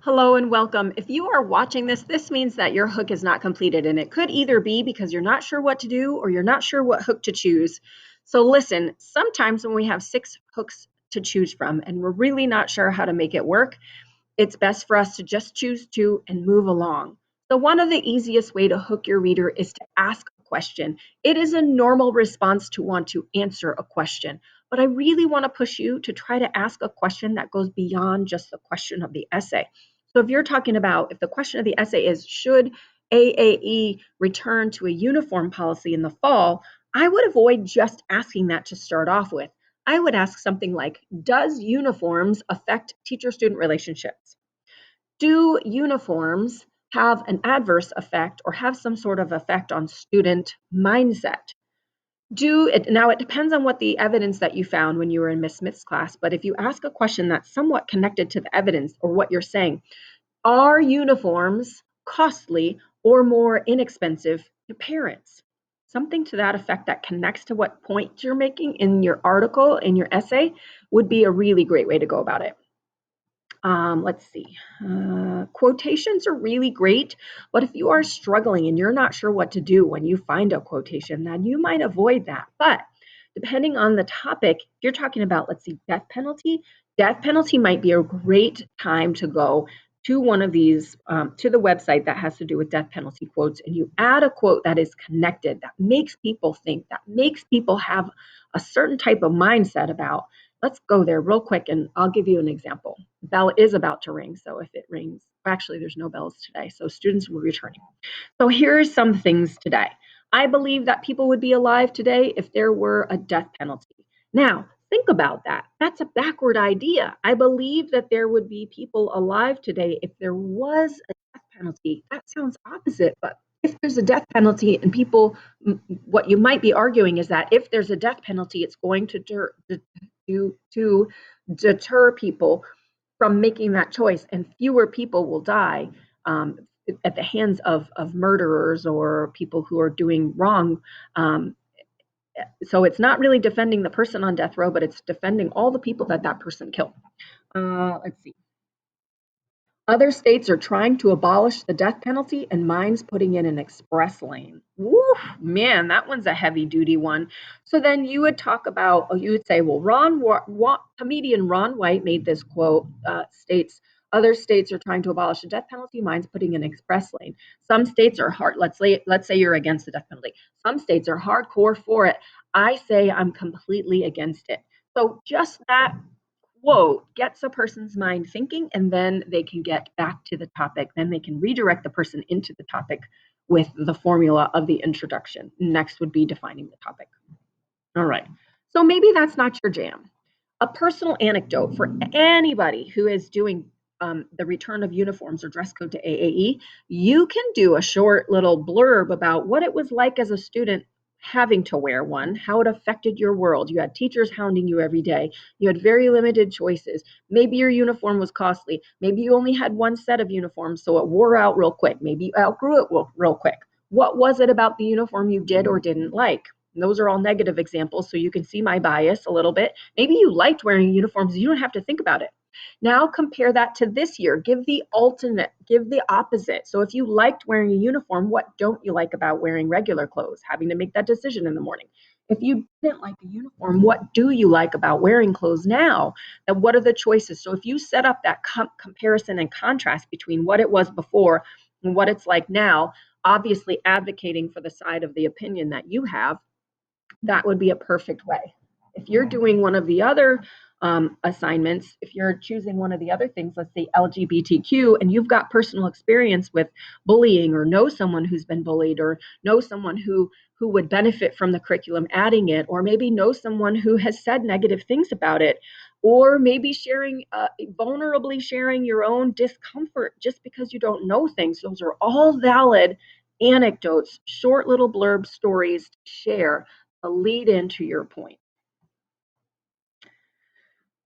Hello and welcome. If you are watching this means that your hook is not completed, and it could either be because you're not sure what to do or you're not sure what hook to choose. So listen, sometimes when we have 6 hooks to choose from and we're really not sure how to make it work, it's best for us to just choose 2 and move along. So one of the easiest way to hook your reader is to ask a question. It is a normal response to want to answer a question, but I really want to push you to try to ask a question that goes beyond just the question of the essay. So if you're talking about, if the question of the essay is, should AAE return to a uniform policy in the fall, I would avoid just asking that to start off with. I would ask something like, does uniforms affect teacher-student relationships? Do uniforms have an adverse effect or have some sort of effect on student mindset? Now it depends on what the evidence that you found when you were in Miss Smith's class, but if you ask a question that's somewhat connected to the evidence or what you're saying, are uniforms costly or more inexpensive to parents? Something to that effect that connects to what point you're making in your article, in your essay, would be a really great way to go about it. Let's see. Quotations are really great, but if you are struggling and you're not sure what to do when you find a quotation, then you might avoid that. But depending on the topic, if you're talking about, let's see, death penalty might be a great time to go to one of these, to the website that has to do with death penalty quotes, and you add a quote that is connected, that makes people think, that makes people have a certain type of mindset about. Let's go there real quick and I'll give you an example. The bell is about to ring, so if it rings, actually there's no bells today, so students will be returning. So here's some things today. I believe that people would be alive today if there were a death penalty. Now, think about that. That's a backward idea. I believe that there would be people alive today if there was a death penalty. That sounds opposite, but if there's a death penalty and people, what you might be arguing is that if there's a death penalty, it's going to deter people from making that choice, and fewer people will die at the hands of murderers or people who are doing wrong. So it's not really defending the person on death row, but it's defending all the people that that person killed. Let's see. Other states are trying to abolish the death penalty, and mine's putting in an express lane. Woo, man, that one's a heavy duty one. So then you would talk about, you would say, well, comedian Ron White made this quote, states, other states are trying to abolish the death penalty, mine's putting in an express lane. Some states are hard, let's say you're against the death penalty. Some states are hardcore for it. I say I'm completely against it. So just that quote gets a person's mind thinking, and then they can get back to the topic. Then they can redirect the person into the topic with the formula of the introduction. Next would be defining the topic. All right. So maybe that's not your jam. A personal anecdote for anybody who is doing the return of uniforms or dress code to AAE, you can do a short little blurb about what it was like as a student having to wear one, how it affected your world. You had teachers hounding you every day. You had very limited choices. Maybe your uniform was costly. Maybe you only had one set of uniforms, so it wore out real quick. Maybe you outgrew it real quick. What was it about the uniform you did or didn't like? And those are all negative examples, so you can see my bias a little bit. Maybe you liked wearing uniforms. You don't have to think about it. Now compare that to this year. Give the alternate, give the opposite. So if you liked wearing a uniform, what don't you like about wearing regular clothes? Having to make that decision in the morning. If you didn't like a uniform, what do you like about wearing clothes now? And what are the choices? So if you set up that comparison and contrast between what it was before and what it's like now, obviously advocating for the side of the opinion that you have, that would be a perfect way. If you're doing one of the other assignments, if you're choosing one of the other things, let's say LGBTQ, and you've got personal experience with bullying or know someone who's been bullied or know someone who would benefit from the curriculum adding it, or maybe know someone who has said negative things about it, or maybe vulnerably sharing your own discomfort just because you don't know things. Those are all valid anecdotes, short little blurb stories to share, a lead into your point.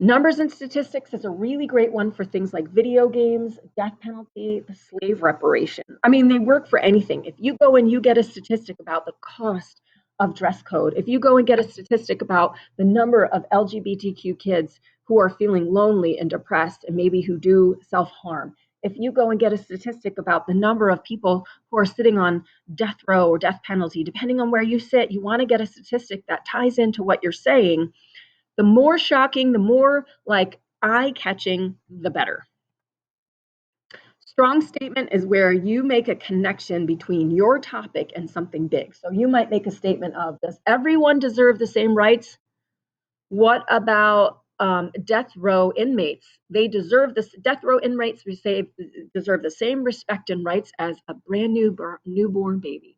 Numbers and statistics is a really great one for things like video games, death penalty, the slave reparation. I mean, they work for anything. If you go and you get a statistic about the cost of dress code, if you go and get a statistic about the number of LGBTQ kids who are feeling lonely and depressed and maybe who do self-harm, if you go and get a statistic about the number of people who are sitting on death row or death penalty, depending on where you sit, you want to get a statistic that ties into what you're saying. The more shocking, the more like eye-catching, the better. Strong statement is where you make a connection between your topic and something big. So you might make a statement of, does everyone deserve the same rights? What about death row inmates? They deserve this. Death row inmates deserve the same respect and rights as a brand new newborn baby.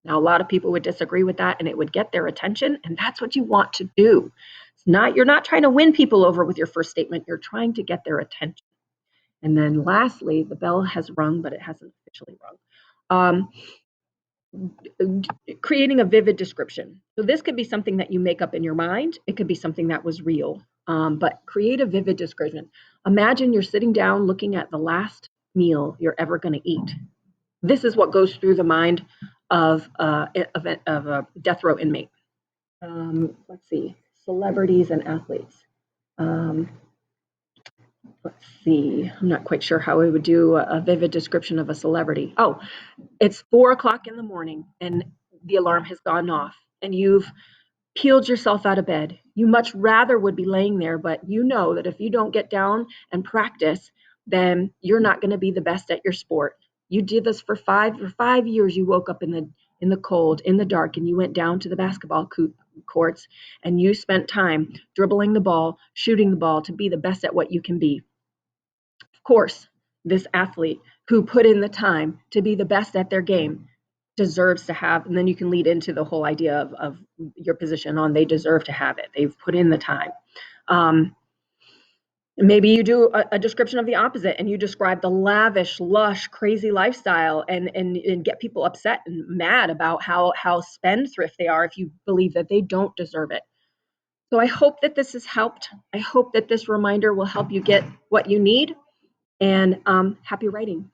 Now, a lot of people would disagree with that, and it would get their attention, and that's what you want to do. You're not trying to win people over with your first statement. You're trying to get their attention. And then lastly, the bell has rung, but it hasn't officially rung. Creating a vivid description. So this could be something that you make up in your mind. It could be something that was real, but create a vivid description. Imagine you're sitting down looking at the last meal you're ever going to eat. This is what goes through the mind of a death row inmate. Let's see, celebrities and athletes. Let's see, I'm not quite sure how we would do a vivid description of a celebrity. Oh, it's 4 o'clock in the morning and the alarm has gone off and you've peeled yourself out of bed. You much rather would be laying there, but you know that if you don't get down and practice, then you're not going to be the best at your sport. You did this for 5 years. You woke up in the cold, in the dark, and you went down to the basketball courts and you spent time dribbling the ball, shooting the ball to be the best at what you can be. Of course, this athlete who put in the time to be the best at their game deserves to have, and then you can lead into the whole idea of your position on they deserve to have it. They've put in the time. Maybe you do a description of the opposite and you describe the lavish, lush, crazy lifestyle and get people upset and mad about how spendthrift they are if you believe that they don't deserve it. So I hope that this has helped. I hope that this reminder will help you get what you need, and happy writing.